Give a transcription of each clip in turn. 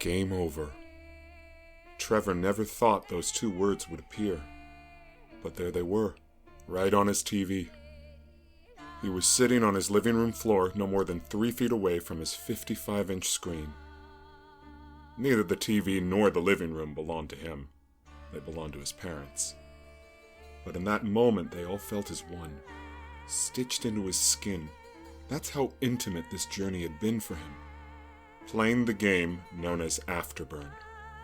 Game over. Trevor never thought those two words would appear. But there they were, right on his TV. He was sitting on his living room floor no more than 3 feet away from his 55-inch screen. Neither the TV nor the living room belonged to him. They belonged to his parents. But in that moment, they all felt as one, stitched into his skin. That's how intimate this journey had been for him. Playing the game known as Afterburn.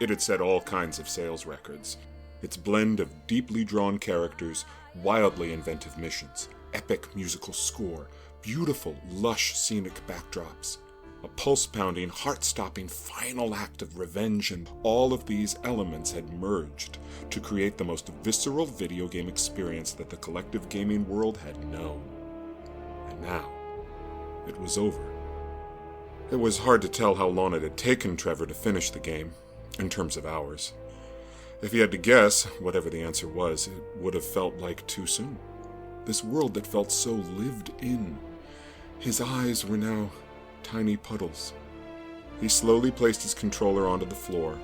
It had set all kinds of sales records. Its blend of deeply drawn characters, wildly inventive missions, epic musical score, beautiful, lush scenic backdrops, a pulse-pounding, heart-stopping final act of revenge, and all of these elements had merged to create the most visceral video game experience that the collective gaming world had known. And now, it was over. It was hard to tell how long it had taken Trevor to finish the game, in terms of hours. If he had to guess, whatever the answer was, it would have felt like too soon. This world that felt so lived in. His eyes were now tiny puddles. He slowly placed his controller onto the floor,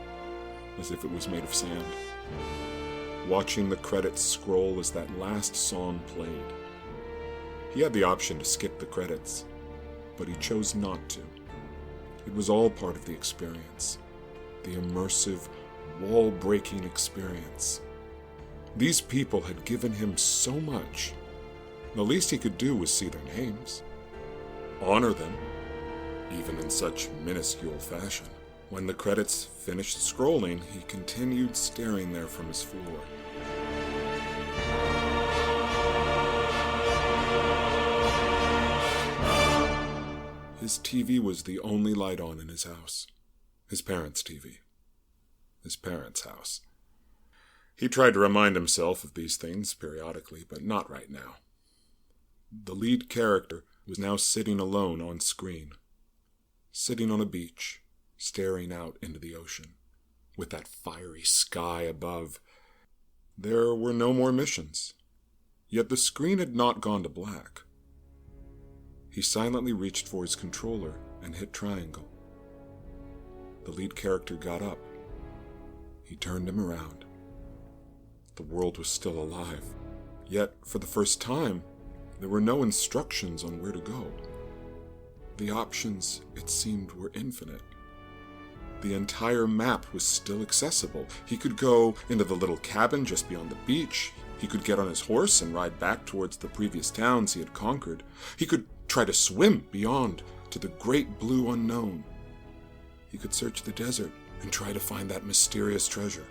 as if it was made of sand, watching the credits scroll as that last song played. He had the option to skip the credits, but he chose not to. It was all part of the experience, the immersive, wall-breaking experience. These people had given him so much. The least he could do was see their names, honor them, even in such minuscule fashion. When the credits finished scrolling, he continued staring there from his floor. His TV was the only light on in his house. His parents' TV. His parents' house. He tried to remind himself of these things periodically, but not right now. The lead character was now sitting alone on screen. Sitting on a beach, staring out into the ocean, with that fiery sky above. There were no more missions, yet the screen had not gone to black. He silently reached for his controller and hit triangle. The lead character got up. He turned him around. The world was still alive, yet for the first time, there were no instructions on where to go. The options, it seemed, were infinite. The entire map was still accessible. He could go into the little cabin just beyond the beach. He could get on his horse and ride back towards the previous towns he had conquered. He could try to swim beyond to the great blue unknown. He could search the desert and try to find that mysterious treasure.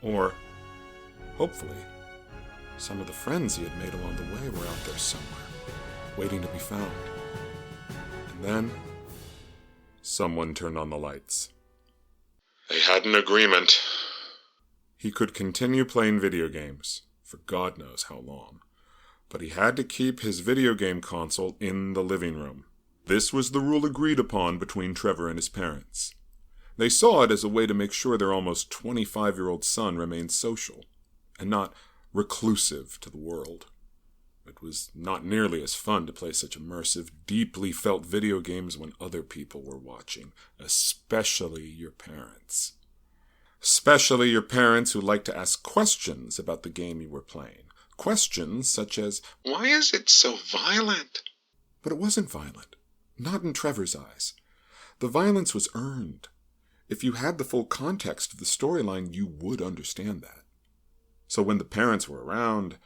Or, hopefully, some of the friends he had made along the way were out there somewhere, waiting to be found. And then, someone turned on the lights. They had an agreement. He could continue playing video games, for God knows how long, but he had to keep his video game console in the living room. This was the rule agreed upon between Trevor and his parents. They saw it as a way to make sure their almost 25-year-old son remained social, and not reclusive to the world. It was not nearly as fun to play such immersive, deeply felt video games when other people were watching, especially your parents. Especially your parents who liked to ask questions about the game you were playing. Questions such as, "Why is it so violent?" But it wasn't violent. Not in Trevor's eyes. The violence was earned. If you had the full context of the storyline, you would understand that. So when the parents were around,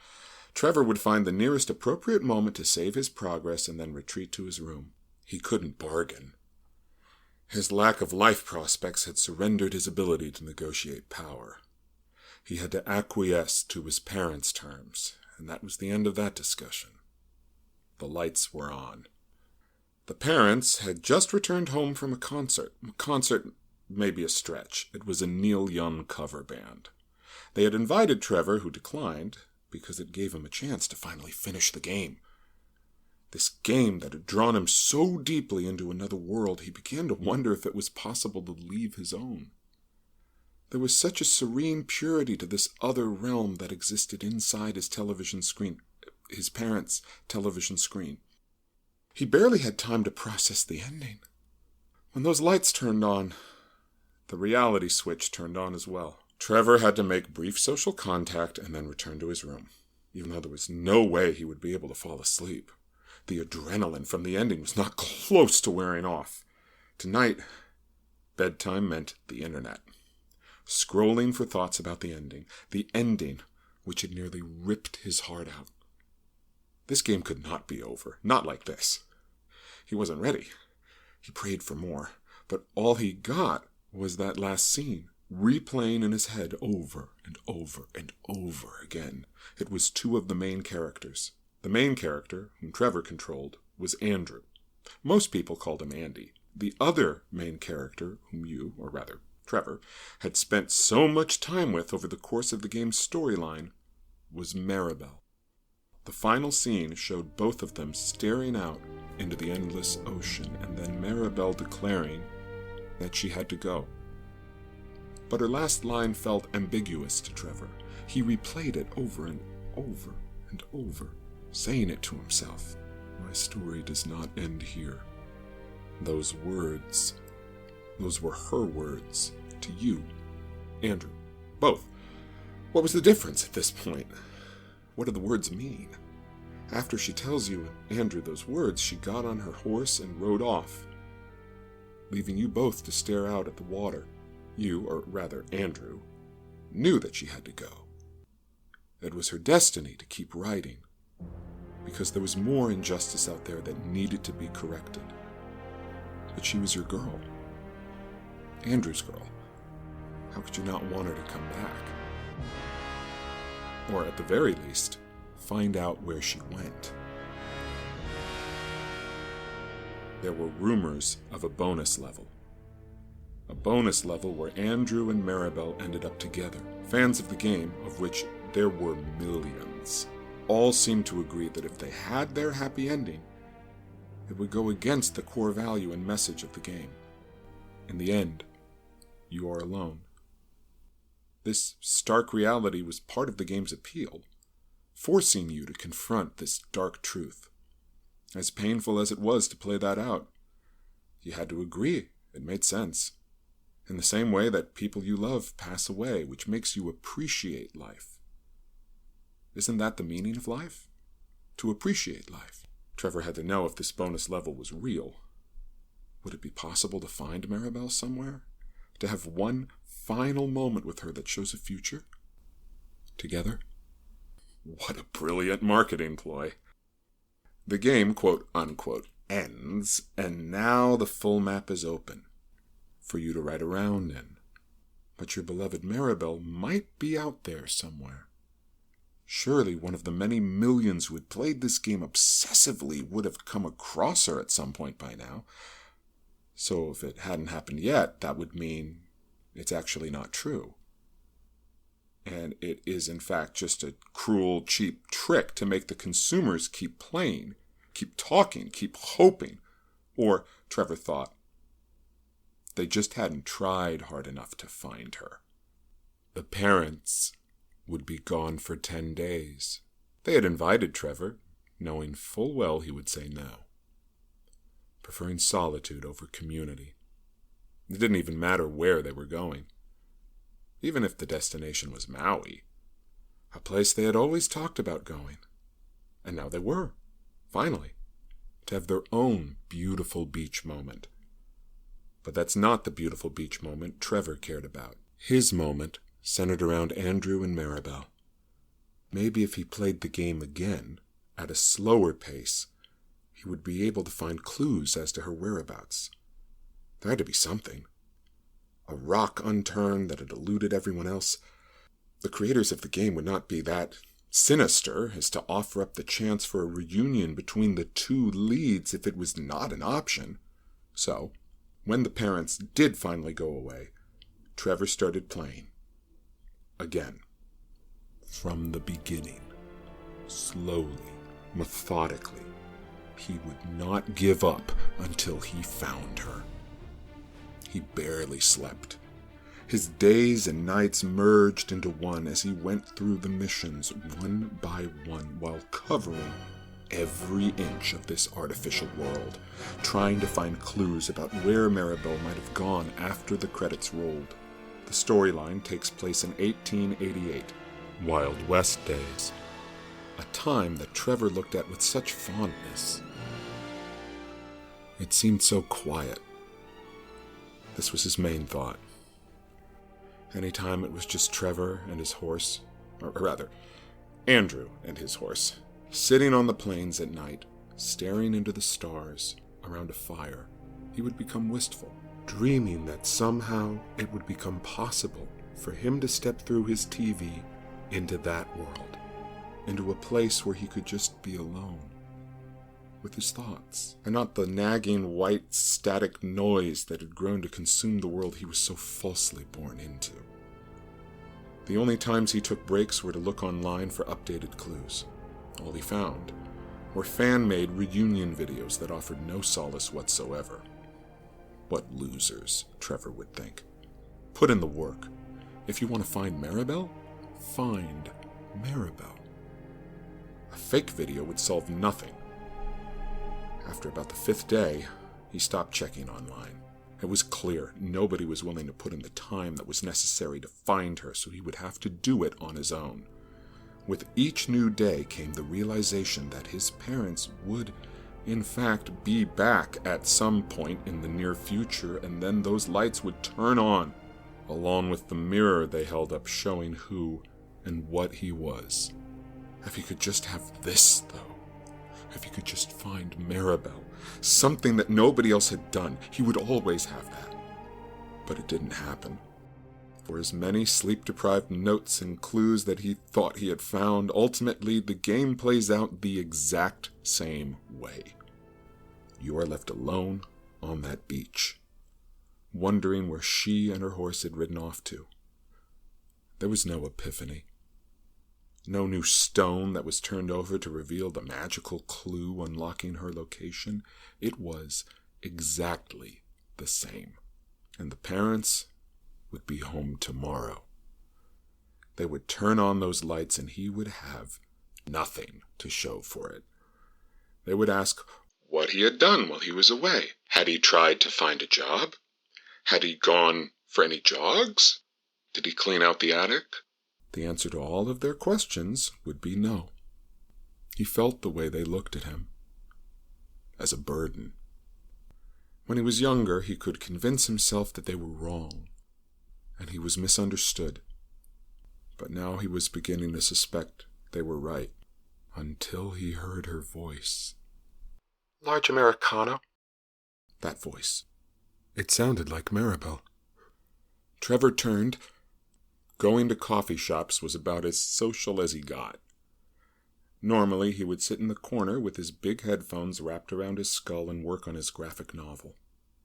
Trevor would find the nearest appropriate moment to save his progress and then retreat to his room. He couldn't bargain. His lack of life prospects had surrendered his ability to negotiate power. He had to acquiesce to his parents' terms, and that was the end of that discussion. The lights were on. The parents had just returned home from a concert. Concert may be a stretch. It was a Neil Young cover band. They had invited Trevor, who declined, because it gave him a chance to finally finish the game. This game that had drawn him so deeply into another world, he began to wonder if it was possible to leave his own. There was such a serene purity to this other realm that existed inside his television screen, his parents' television screen. He barely had time to process the ending. When those lights turned on, The reality switch turned on as well. Trevor had to make brief social contact and then return to his room, even though there was no way he would be able to fall asleep. The adrenaline from the ending was not close to wearing off. Tonight, bedtime meant the internet. Scrolling for thoughts about the ending which had nearly ripped his heart out. This game could not be over, not like this. He wasn't ready. He prayed for more, but all he got was that last scene, replaying in his head over and over and over again. It was two of the main characters. The main character, whom Trevor controlled, was Andrew. Most people called him Andy. The other main character, whom you, or rather Trevor, had spent so much time with over the course of the game's storyline, was Maribel. The final scene showed both of them staring out into the endless ocean, and then Maribel declaring that she had to go. But her last line felt ambiguous to Trevor. He replayed it over and over and over, saying it to himself. My story does not end here. Those words, those were her words to you, Andrew. Both. What was the difference at this point? What do the words mean? After she tells you, Andrew, those words, she got on her horse and rode off, leaving you both to stare out at the water. You, or rather Andrew, knew that she had to go. It was her destiny to keep riding, because there was more injustice out there that needed to be corrected. But she was your girl. Andrew's girl. How could you not want her to come back? Or at the very least, find out where she went. There were rumors of a bonus level. A bonus level where Andrew and Maribel ended up together. Fans of the game, of which there were millions, all seemed to agree that if they had their happy ending, it would go against the core value and message of the game. In the end, you are alone. This stark reality was part of the game's appeal, forcing you to confront this dark truth. As painful as it was to play that out, you had to agree it made sense. In the same way that people you love pass away, which makes you appreciate life. Isn't that the meaning of life? To appreciate life. Trevor had to know if this bonus level was real. Would it be possible to find Maribel somewhere? To have one final moment with her that shows a future? Together? What a brilliant marketing ploy. The game, quote unquote, ends, and now the full map is open for you to ride around in. But your beloved Maribel might be out there somewhere. Surely one of the many millions who had played this game obsessively would have come across her at some point by now. So if it hadn't happened yet, that would mean it's actually not true. And it is in fact just a cruel, cheap trick to make the consumers keep playing, keep talking, keep hoping. Or, Trevor thought, they just hadn't tried hard enough to find her. The parents would be gone for 10 days. They had invited Trevor, knowing full well he would say no, preferring solitude over community. It didn't even matter where they were going. Even if the destination was Maui, a place they had always talked about going. And now they were, finally, to have their own beautiful beach moment. But that's not the beautiful beach moment Trevor cared about. His moment centered around Andrew and Maribel. Maybe if he played the game again, at a slower pace, he would be able to find clues as to her whereabouts. There had to be something. A rock unturned that had eluded everyone else. The creators of the game would not be that sinister as to offer up the chance for a reunion between the two leads if it was not an option. So, when the parents did finally go away, Trevor started playing. Again. From the beginning. Slowly, methodically. He would not give up until he found her. He barely slept. His days and nights merged into one as he went through the missions one by one while covering every inch of this artificial world, trying to find clues about where Maribel might have gone after the credits rolled. The storyline takes place in 1888, Wild West days, a time that Trevor looked at with such fondness. It seemed so quiet. This was his main thought. Anytime it was just Trevor and his horse, or rather, Andrew and his horse, sitting on the plains at night, staring into the stars around a fire, he would become wistful, dreaming that somehow it would become possible for him to step through his TV into that world, into a place where he could just be alone with his thoughts, and not the nagging white static noise that had grown to consume the world he was so falsely born into. The only times he took breaks were to look online for updated clues. All he found were fan-made reunion videos that offered no solace whatsoever. What losers, Trevor would think. Put in the work. If you want to find Maribel, find Maribel. A fake video would solve nothing. After about the 5th day, he stopped checking online. It was clear nobody was willing to put in the time that was necessary to find her, so he would have to do it on his own. With each new day came the realization that his parents would, in fact, be back at some point in the near future, and then those lights would turn on, along with the mirror they held up showing who and what he was. If he could just have this, though. If he could just find Maribel, something that nobody else had done, he would always have that. But it didn't happen. For as many sleep-deprived notes and clues that he thought he had found, ultimately the game plays out the exact same way. You are left alone on that beach, wondering where she and her horse had ridden off to. There was no epiphany. No new stone that was turned over to reveal the magical clue unlocking her location. It was exactly the same. And the parents would be home tomorrow. They would turn on those lights and he would have nothing to show for it. They would ask what he had done while he was away. Had he tried to find a job? Had he gone for any jogs? Did he clean out the attic? The answer to all of their questions would be no. He felt the way they looked at him as a burden. When he was younger, he could convince himself that they were wrong, and he was misunderstood. But now he was beginning to suspect they were right, until he heard her voice. "Large Americano?" That voice. It sounded like Maribel. Trevor turned. Going to coffee shops was about as social as he got. Normally, he would sit in the corner with his big headphones wrapped around his skull and work on his graphic novel.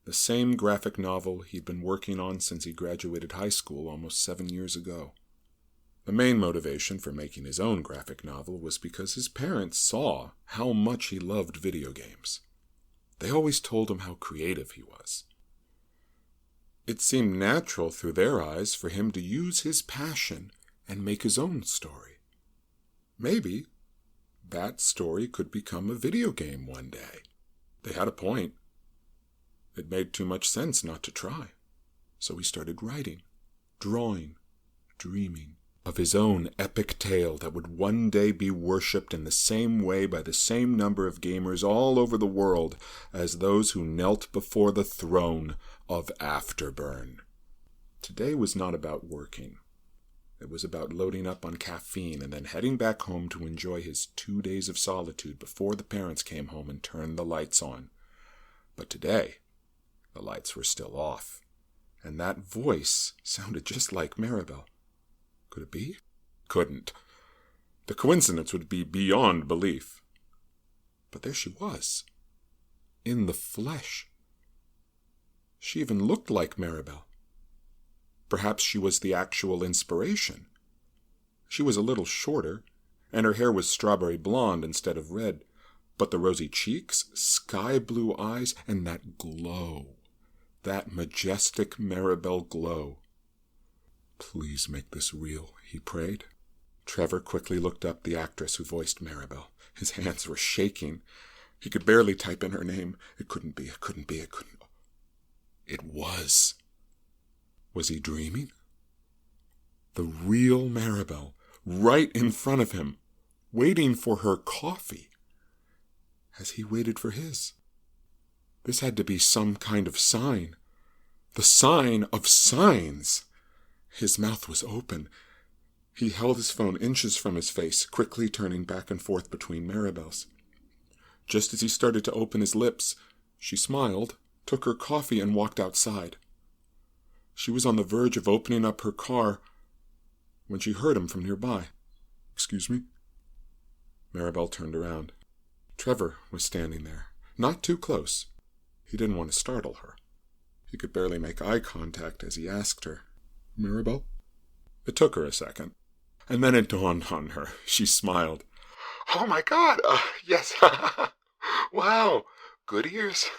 The same graphic novel he'd been working on since he graduated high school almost 7 years ago. The main motivation for making his own graphic novel was because his parents saw how much he loved video games. They always told him how creative he was. It seemed natural through their eyes for him to use his passion and make his own story. Maybe that story could become a video game one day. They had a point. It made too much sense not to try. So he started writing, drawing, dreaming of his own epic tale that would one day be worshipped in the same way by the same number of gamers all over the world as those who knelt before the throne of Afterburn. Today was not about working. It was about loading up on caffeine and then heading back home to enjoy his 2 days of solitude before the parents came home and turned the lights on. But today, the lights were still off, and that voice sounded just like Maribel. Could it be? Couldn't. The coincidence would be beyond belief. But there she was, in the flesh. She even looked like Maribel. Perhaps she was the actual inspiration. She was a little shorter, and her hair was strawberry blonde instead of red, but the rosy cheeks, sky-blue eyes, and that glow, that majestic Maribel glow. Please make this real, he prayed. Trevor quickly looked up the actress who voiced Maribel. His hands were shaking. He could barely type in her name. It couldn't be. It was. Was he dreaming? The real Maribel, right in front of him, waiting for her coffee, as he waited for his. This had to be some kind of sign. The sign of signs. His mouth was open. He held his phone inches from his face, quickly turning back and forth between Maribel's. Just as he started to open his lips, she smiled, took her coffee, and walked outside. She was on the verge of opening up her car when she heard him from nearby. "Excuse me?" Maribel turned around. Trevor was standing there, not too close. He didn't want to startle her. He could barely make eye contact as he asked her, "Maribel?" It took her a second, and then it dawned on her. She smiled. "Oh my God, yes. Wow, good ears."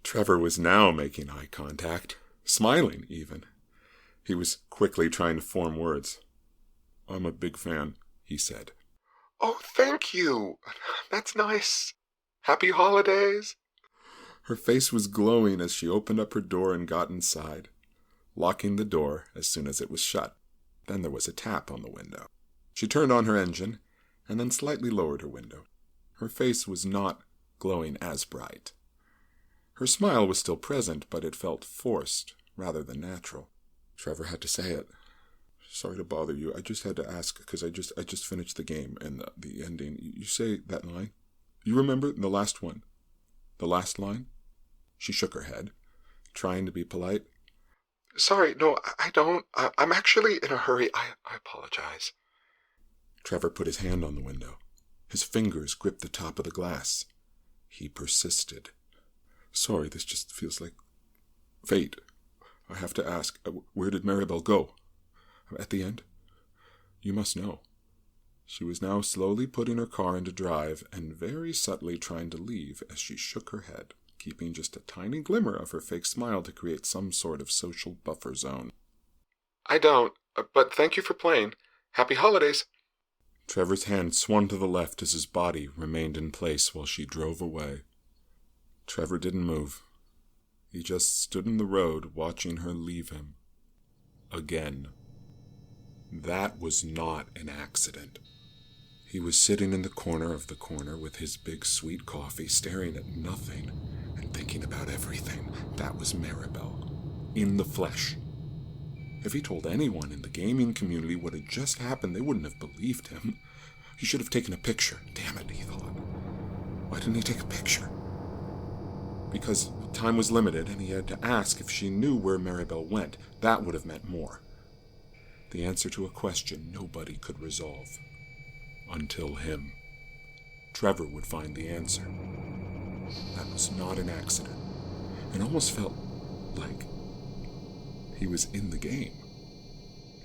Trevor was now making eye contact, smiling even. He was quickly trying to form words. "I'm a big fan," he said. "Oh, thank you. That's nice. Happy holidays." Her face was glowing as she opened up her door and got inside, locking the door as soon as it was shut. Then there was a tap on the window. She turned on her engine and then slightly lowered her window. Her face was not glowing as bright. Her smile was still present, but it felt forced rather than natural. Trevor had to say it. "Sorry to bother you. I just had to ask because I just finished the game and the ending. You say that line? You remember the last one? The last line?" She shook her head, trying to be polite. "Sorry, no, I don't. I'm actually in a hurry. I apologize." Trevor put his hand on the window. His fingers gripped the top of the glass. He persisted. "Sorry, this just feels like fate. I have to ask, where did Maribel go? At the end? You must know." She was now slowly putting her car into drive and very subtly trying to leave as she shook her head, keeping just a tiny glimmer of her fake smile to create some sort of social buffer zone. "I don't, but thank you for playing. Happy holidays." Trevor's hand swung to the left as his body remained in place while she drove away. Trevor didn't move. He just stood in the road watching her leave him. Again. That was not an accident. He was sitting in the corner of the corner with his big sweet coffee, staring at nothing and thinking about everything. That was Maribel, in the flesh. If he told anyone in the gaming community what had just happened, they wouldn't have believed him. He should have taken a picture. Damn it, he thought. Why didn't he take a picture? Because time was limited and he had to ask if she knew where Maribel went. That would have meant more. The answer to a question nobody could resolve. Until him. Trevor would find the answer. That was not an accident. It almost felt like he was in the game.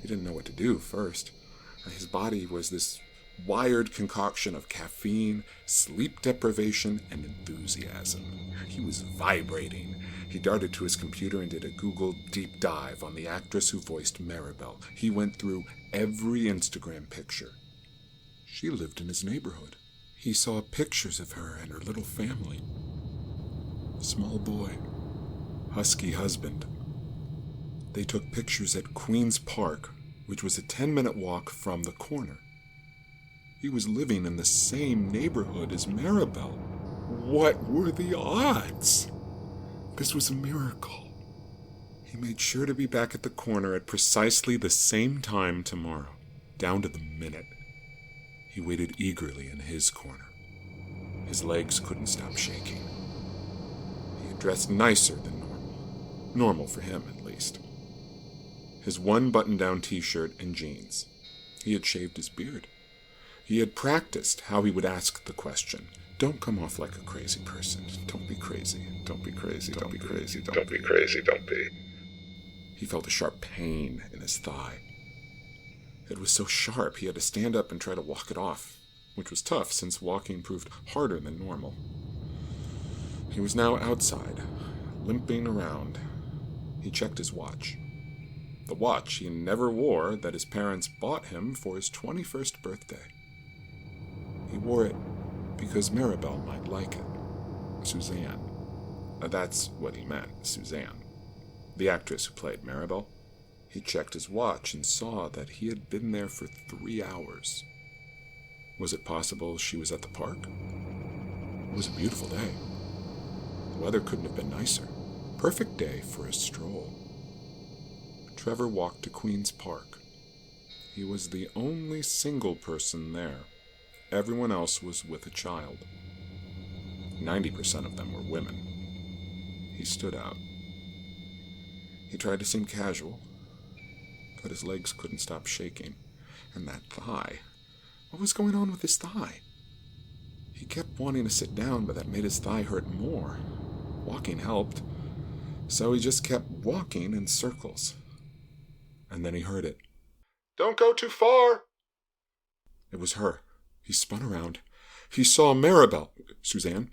He didn't know what to do first. His body was this wired concoction of caffeine, sleep deprivation, and enthusiasm. He was vibrating. He darted to his computer and did a Google deep dive on the actress who voiced Maribel. He went through every Instagram picture. She lived in his neighborhood. He saw pictures of her and her little family. Small boy. Husky husband. They took pictures at Queen's Park, which was a 10-minute walk from the corner. He was living in the same neighborhood as Maribel. What were the odds? This was a miracle. He made sure to be back at the corner at precisely the same time tomorrow, down to the minute. He waited eagerly in his corner. His legs couldn't stop shaking. He had dressed nicer than normal. Normal for him, at least. His one button-down t-shirt and jeans. He had shaved his beard. He had practiced how he would ask the question. Don't come off like a crazy person. Don't be crazy. Don't be crazy. Don't be crazy. Don't be crazy. Don't be. He felt a sharp pain in his thigh. It was so sharp he had to stand up and try to walk it off, which was tough since walking proved harder than normal. He was now outside, limping around. He checked his watch. The watch he never wore that his parents bought him for his 21st birthday. He wore it because Maribel might like it. Suzanne. That's what he meant, Suzanne. The actress who played Maribel. He checked his watch and saw that he had been there for 3 hours. Was it possible she was at the park? It was a beautiful day. The weather couldn't have been nicer. Perfect day for a stroll. Trevor walked to Queen's Park. He was the only single person there. Everyone else was with a child. 90% of them were women. He stood out. He tried to seem casual, but his legs couldn't stop shaking. And that thigh. What was going on with his thigh? He kept wanting to sit down, but that made his thigh hurt more. Walking helped, so he just kept walking in circles. And then he heard it. "Don't go too far!" It was her. He spun around. He saw Maribel. Suzanne.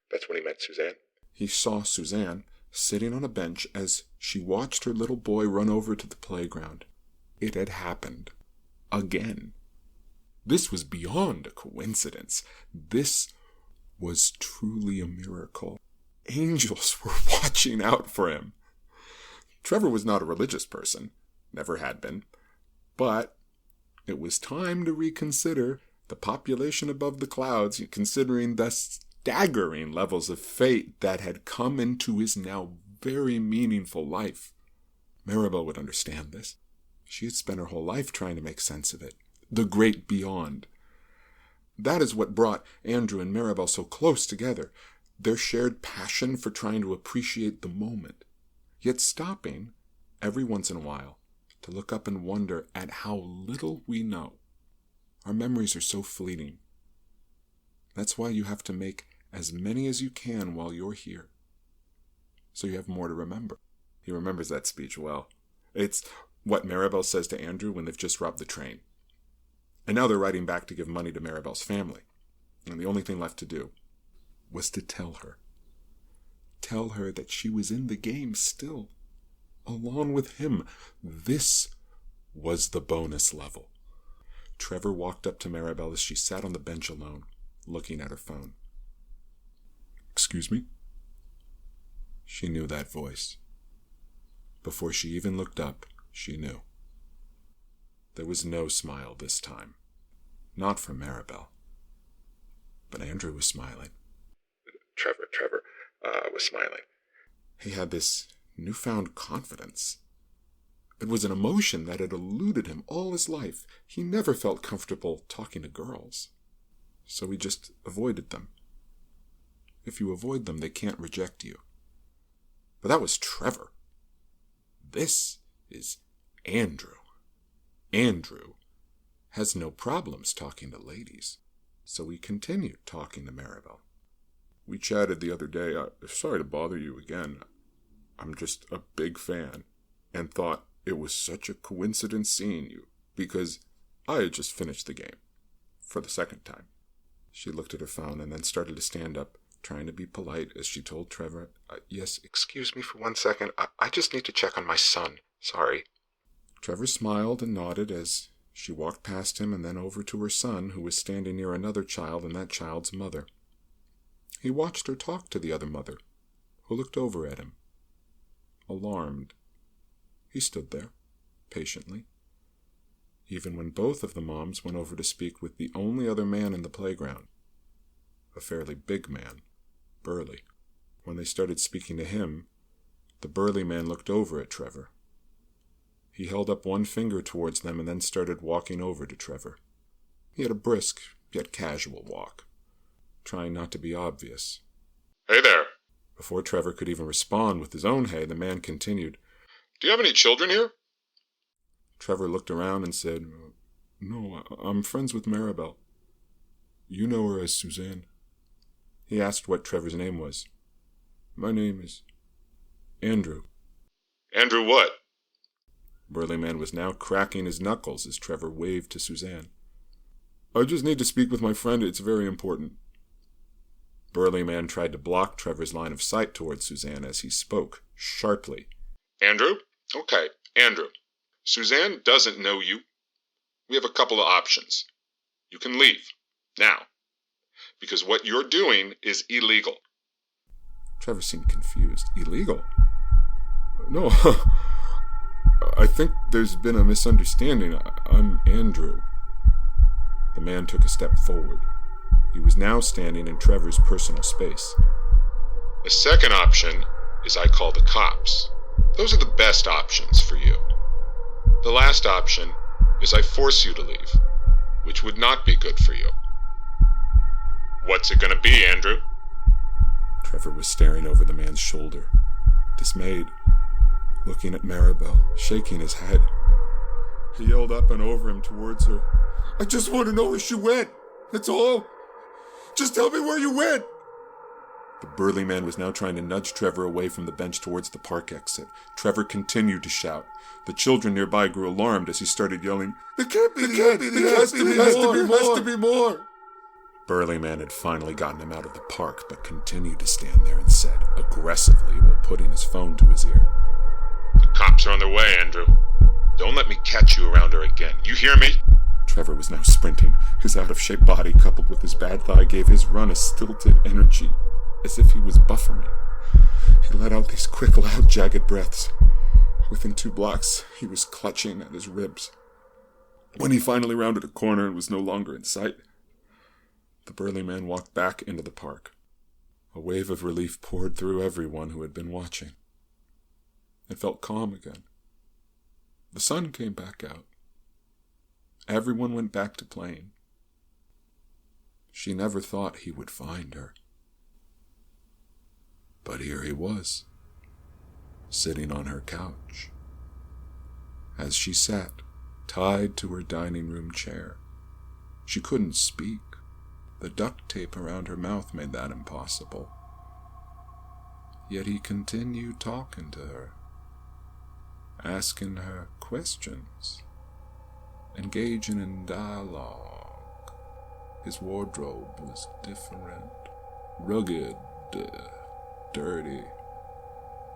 That's when he met Suzanne. He saw Suzanne sitting on a bench as she watched her little boy run over to the playground. It had happened. Again. This was beyond a coincidence. This was truly a miracle. Angels were watching out for him. Trevor was not a religious person. Never had been. But it was time to reconsider the population above the clouds, considering the staggering levels of fate that had come into his now very meaningful life. Maribel would understand this. She had spent her whole life trying to make sense of it. The great beyond. That is what brought Andrew and Maribel so close together. Their shared passion for trying to appreciate the moment. Yet stopping, every once in a while, to look up and wonder at how little we know. Our memories are so fleeting. That's why you have to make as many as you can while you're here, so you have more to remember. He remembers that speech well. It's what Maribel says to Andrew when they've just robbed the train. And now they're riding back to give money to Maribel's family. And the only thing left to do was to tell her. Tell her that she was in the game still, along with him. This was the bonus level. Trevor walked up to Maribel as she sat on the bench alone, looking at her phone. "Excuse me?" She knew that voice. Before she even looked up, she knew. There was no smile this time. Not from Maribel. But Andrew was smiling. Trevor was smiling. He had this newfound confidence. It was an emotion that had eluded him all his life. He never felt comfortable talking to girls. So he just avoided them. If you avoid them, they can't reject you. But that was Trevor. This is Andrew. Andrew has no problems talking to ladies. So he continued talking to Maribel. "We chatted the other day. Sorry to bother you again. I'm just a big fan and thought it was such a coincidence seeing you because I had just finished the game for the second time." She looked at her phone and then started to stand up, trying to be polite as she told Trevor, "Yes, excuse me for 1 second. I just need to check on my son. Sorry." Trevor smiled and nodded as she walked past him and then over to her son, who was standing near another child and that child's mother. He watched her talk to the other mother, who looked over at him, alarmed. He stood there, patiently, even when both of the moms went over to speak with the only other man in the playground, a fairly big man, burly. When they started speaking to him, the burly man looked over at Trevor. He held up one finger towards them and then started walking over to Trevor. He had a brisk, yet casual walk, trying not to be obvious. "Hey there." Before Trevor could even respond with his own hey, the man continued, "Do you have any children here?" Trevor looked around and said, "No, I'm friends with Maribel. You know her as Suzanne." He asked what Trevor's name was. "My name is Andrew." "Andrew what?" Burly Man was now cracking his knuckles as Trevor waved to Suzanne. "I just need to speak with my friend. It's very important." Burly Man tried to block Trevor's line of sight towards Suzanne as he spoke, sharply. "Andrew? Okay, Andrew. Suzanne doesn't know you. We have a couple of options. You can leave. Now, because what you're doing is illegal. Trevor seemed confused. Illegal? No, I think there's been a misunderstanding. I'm Andrew. The man took a step forward. He was now standing in Trevor's personal space. The second option is I call the cops. Those are the best options for you. The last option is I force you to leave, which would not be good for you. What's it gonna be, Andrew? Trevor was staring over the man's shoulder, dismayed, looking at Maribel, shaking his head. He yelled up and over him towards her. I just want to know where she went. That's all. Just tell me where you went. The burly man was now trying to nudge Trevor away from the bench towards the park exit. Trevor continued to shout. The children nearby grew alarmed as he started yelling, It can't be the end. It has to be more. Burly man had finally gotten him out of the park, but continued to stand there and said, aggressively, while putting his phone to his ear, The cops are on their way, Andrew. Don't let me catch you around her again. You hear me? Trevor was now sprinting. His out-of-shape body, coupled with his bad thigh, gave his run a stilted energy, as if he was buffering. He let out these quick, loud, jagged breaths. Within 2 blocks, he was clutching at his ribs. When he finally rounded a corner and was no longer in sight, the burly man walked back into the park. A wave of relief poured through everyone who had been watching. It felt calm again. The sun came back out. Everyone went back to playing. She never thought he would find her. But here he was, sitting on her couch. As she sat, tied to her dining room chair, she couldn't speak. The duct tape around her mouth made that impossible. Yet he continued talking to her, asking her questions, engaging in dialogue. His wardrobe was different, rugged, dirty,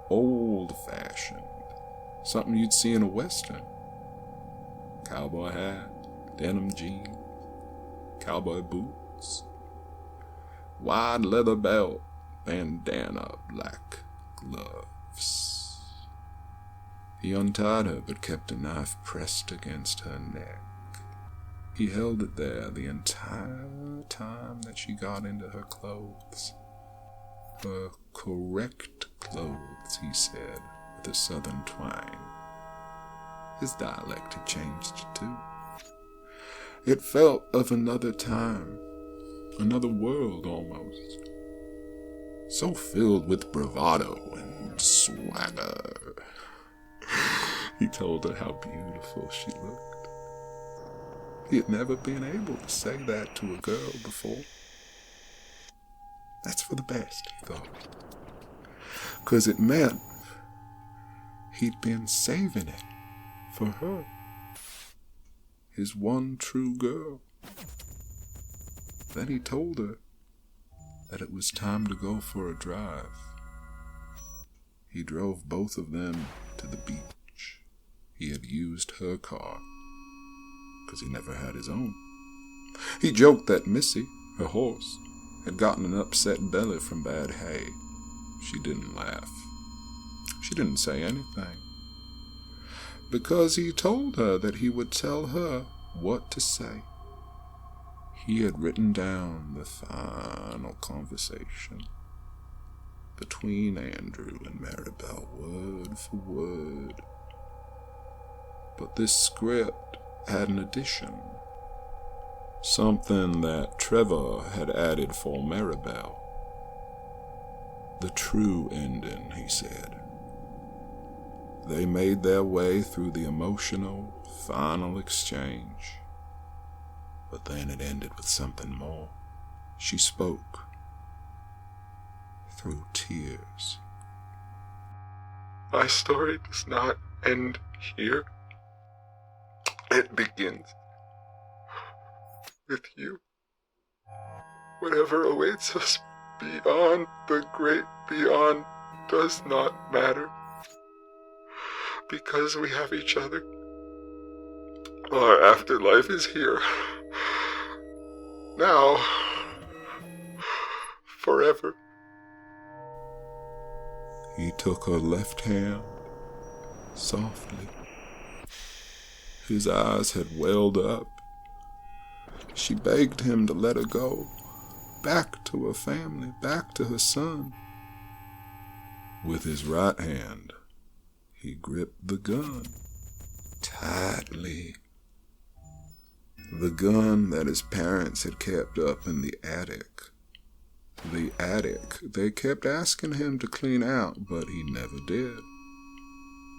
old-fashioned, something you'd see in a western. Cowboy hat, denim jeans, cowboy boots, wide leather belt, bandana, black gloves. He untied her but kept a knife pressed against her neck. He held it there the entire time that she got into her clothes. Her correct clothes, he said, with a southern twang. His dialect had changed too. It felt of another time, another world almost. So filled with bravado and swagger. He told her how beautiful she looked. He had never been able to say that to a girl before. That's for the best, he thought. 'Cause it meant he'd been saving it for her. His one true girl. Then he told her that it was time to go for a drive. He drove both of them to the beach. He had used her car, 'cause he never had his own. He joked that Missy, her horse, had gotten an upset belly from bad hay. She didn't laugh. She didn't say anything. Because he told her that he would tell her what to say. He had written down the final conversation between Andrew and Maribel, word for word. But this script had an addition. Something that Trevor had added for Maribel. The true ending, he said. They made their way through the emotional, final exchange. But then it ended with something more. She spoke through tears. My story does not end here. It begins with you. Whatever awaits us beyond the great beyond does not matter. Because we have each other. Our afterlife is here. now, forever. He took her left hand softly. His eyes had welled up. She begged him to let her go, back to her family, back to her son. With his right hand, he gripped the gun tightly. The gun that his parents had kept up in the attic. The attic they kept asking him to clean out, but he never did.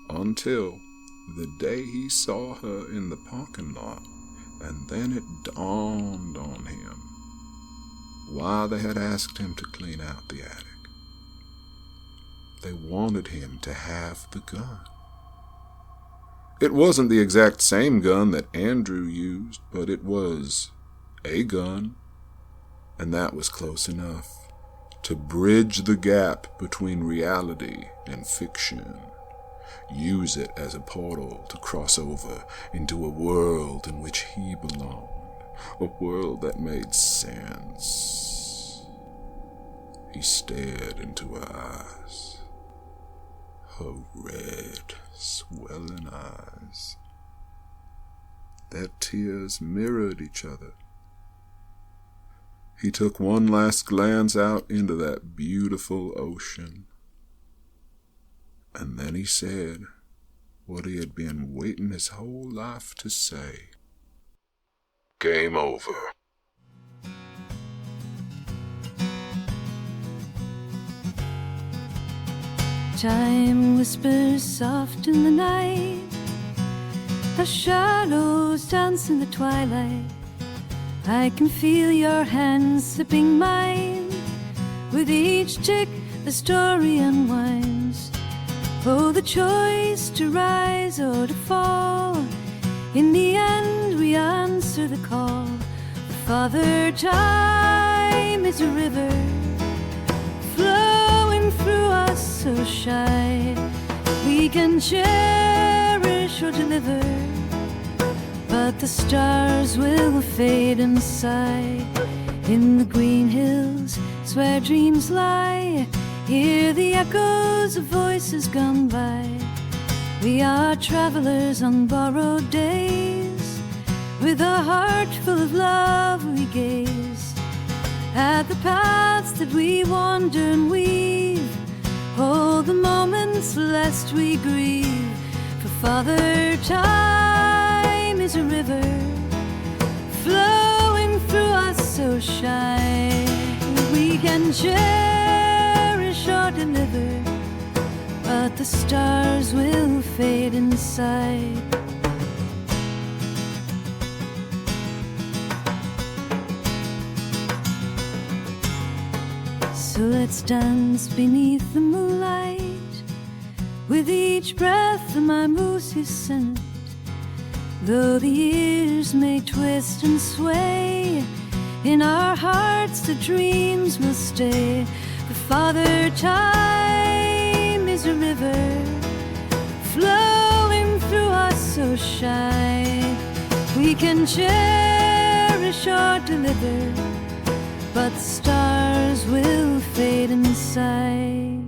Until the day he saw her in the parking lot, and then it dawned on him why they had asked him to clean out the attic. They wanted him to have the gun. It wasn't the exact same gun that Andrew used, but it was a gun, and that was close enough to bridge the gap between reality and fiction. Use it as a portal to cross over into a world in which he belonged, a world that made sense. He stared into her eyes, her red, swelling eyes. Their tears mirrored each other. He took one last glance out into that beautiful ocean. And then he said what he had been waiting his whole life to say. Game over. Time whispers soft in the night, the shadows dance in the twilight. I can feel your hands slipping mine. With each tick the story unwinds. Oh, the choice to rise or to fall. In the end we answer the call. Father Time is a river flowing through us so shy. We can cherish or deliver, but the stars will fade inside. In the green hills is where dreams lie. Hear the echoes of voices gone by. We are travelers on borrowed days. With a heart full of love we gaze at the paths that we wander and weave. Hold the moments lest we grieve. For Father Time is a river flowing through us so shy. We can cherish or deliver, but the stars will fade inside. So let's dance beneath the moonlight. With each breath of my moosey scent. Though the years may twist and sway, in our hearts the dreams will stay. For Father Time is a river flowing through us so shy. We can cherish or deliver, but the stars will fade inside.